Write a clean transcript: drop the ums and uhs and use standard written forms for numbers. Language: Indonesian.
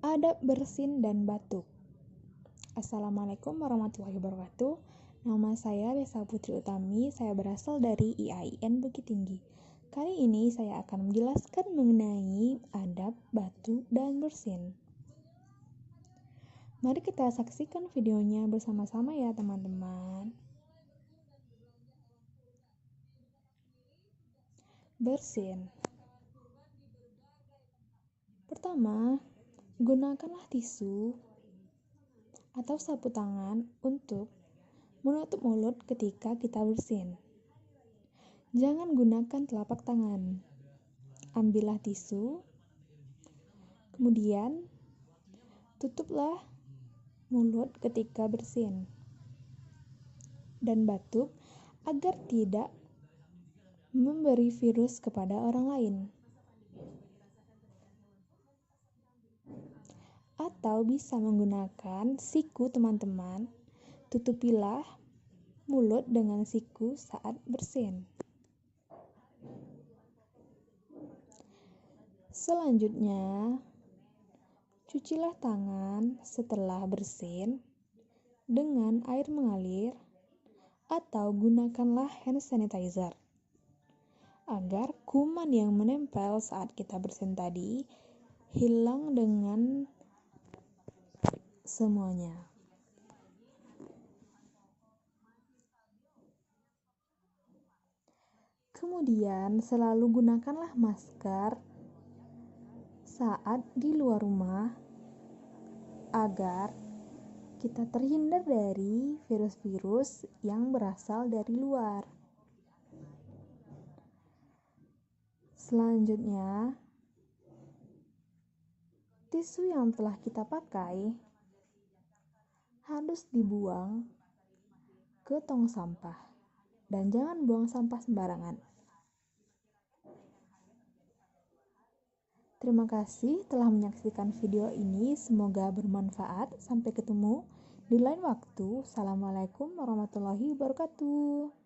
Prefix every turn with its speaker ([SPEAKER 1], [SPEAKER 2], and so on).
[SPEAKER 1] Adab bersin dan batuk. Assalamualaikum warahmatullahi wabarakatuh. Nama saya Resa Putri Utami. Saya berasal dari IAIN Bukit Tinggi. Kali ini saya akan menjelaskan mengenai adab batuk dan bersin. Mari kita saksikan videonya bersama-sama ya teman-teman. Bersin. Pertama, gunakanlah tisu atau sapu tangan untuk menutup mulut ketika kita bersin. Jangan gunakan telapak tangan. Ambillah tisu, kemudian tutuplah mulut ketika bersin dan batuk agar tidak memberi virus kepada orang lain. Atau bisa menggunakan siku teman-teman, tutupilah mulut dengan siku saat bersin. Selanjutnya, cucilah tangan setelah bersin dengan air mengalir atau gunakanlah hand sanitizer agar kuman yang menempel saat kita bersin tadi hilang dengan semuanya. Kemudian selalu gunakanlah masker saat di luar rumah agar kita terhindar dari virus-virus yang berasal dari luar. Selanjutnya, tisu yang telah kita pakai harus dibuang ke tong sampah dan jangan buang sampah sembarangan. Terima kasih telah menyaksikan video ini, semoga bermanfaat. Sampai ketemu di lain waktu. Assalamualaikum warahmatullahi wabarakatuh.